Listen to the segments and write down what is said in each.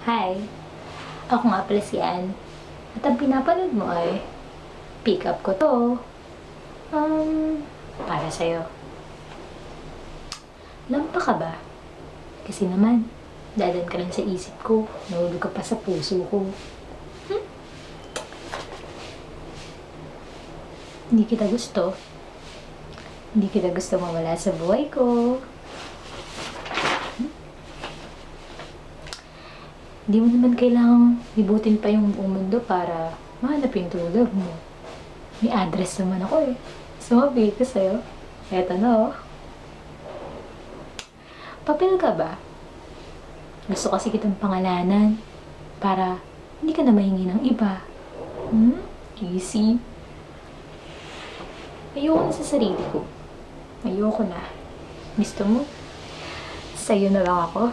Hi, ako nga pala si Ann. At ang pinapanood mo ay pick up ko to. Para sa'yo. Lampa ka ba? Kasi naman, dadan ka lang sa isip ko. Nahulog ka pa sa puso ko. Hmm? Hindi kita gusto. Hindi kita gusto mawala sa buhay ko. Hindi mo naman kailangang libutin pa yung buong mundo para mahanap yung true love mo. May address naman ako eh. So, mabigay ko sa'yo. Eto na oh. Papel ka ba? Gusto kasi kitang pangalanan para hindi ka na mahingi ng iba. Easy. Ayoko na sa sarili ko. Ayoko na. Gusto mo? Sa'yo na lang ako.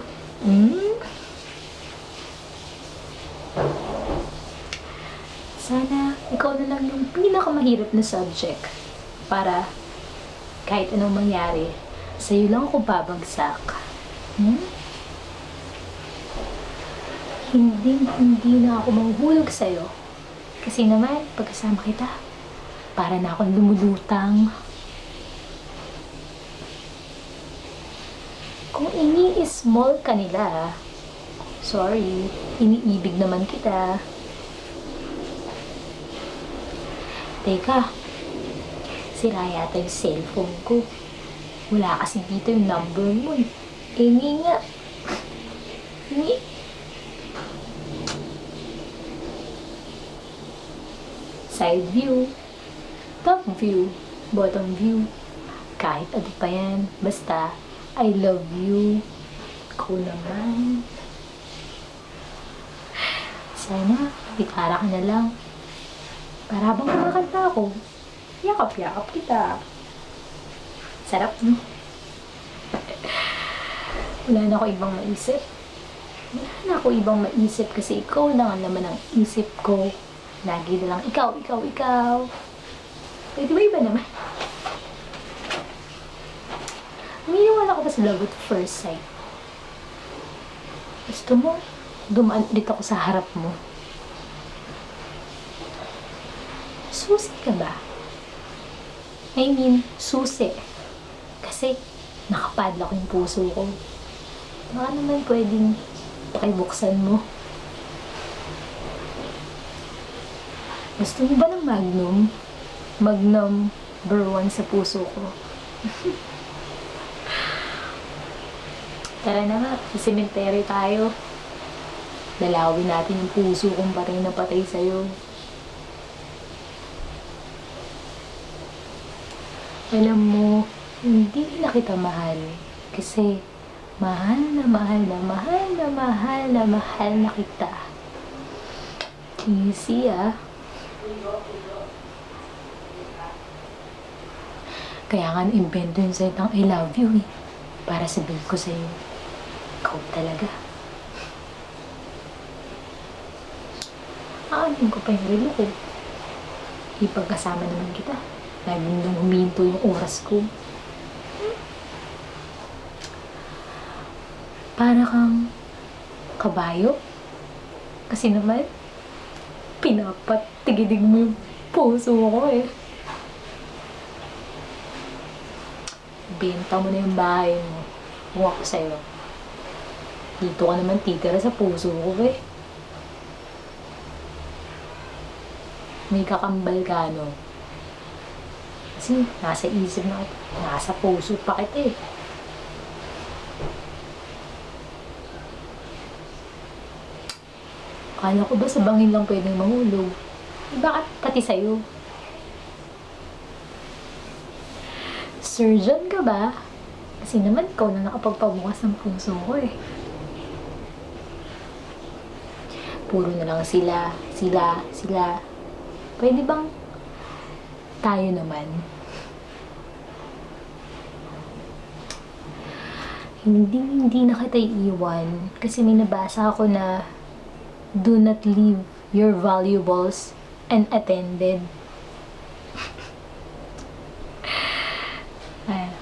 Sana ikaw na lang yung pinakamahirap na subject para kahit anong mangyari, sa'yo lang ako babagsak. Hindi na ako manghuhulog sa'yo. Kasi naman, pagkasama kita, para na akong lumulutang. Kung ini-small ka nila, sorry, iniibig naman kita. Teka, sira yata yung cellphone ko. Wala kasi dito yung number mo eh. Hingi nga. Hingi. Side view. Top view. Bottom view. Kahit ano pa yan. Basta, I love you. Ikaw naman. Sana, gitara ka na lang. Para habang kumakanta ako, yakap-yakap kita. Sarap, no? Wala na ako ibang maisip. Wala na ako ibang maisip kasi ikaw lang ang laman ng isip ko. Lagi na lang, ikaw. Pwede ba iba naman? Naniniwala ko ba sa love at first sight? Gusto mo, dumaan ulit ako sa harap mo. Susi ka ba? I mean, susi. Kasi, nakapadlock yung puso ko. Baka naman pwedeng pakibuksan mo. Gusto mo ba ng Magnum? Magnum #1 sa puso ko. Tara na nga, sa cemetery tayo. Dalawin natin yung puso kong patay na patay sa'yo. Alam mo, hindi na kita mahal. Kasi, mahal na kita. Easy ah. Kaya nga invento yung salitang I love you eh. Para sabihin ko sa'yo, ikaw talaga. Aanin ko pa yung relo ko. Ipagkasama naman kita. Laging nung huminto yung oras ko. Para kang kabayo. Kasi naman, pinapatigidig mo yung puso ko eh. Benta mo na yung bahay mo. Kung ako sa'yo. Dito ka naman titira sa puso ko eh. May kakambal ka no. Kasi nasa isip na kita. Nasa puso pa kita eh. Akala ko ba sa bangin lang pwedeng mahulog? Bakit pati sa'yo? Surgeon ka ba? Kasi naman ikaw na nakapagpabukas ng puso ko eh. Puro na lang sila. Pwede bang tayo naman? Hindi na kita iiwan. Kasi may nabasa ako na do not leave your valuables unattended.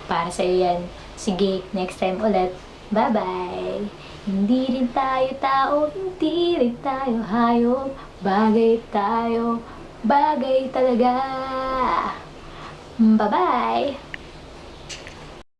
Para sa'yo yan. Sige, next time ulit. Bye-bye! Hindi rin tayo tao, hindi rin tayo hayop. Bagay tayo, bagay talaga. Bye-bye!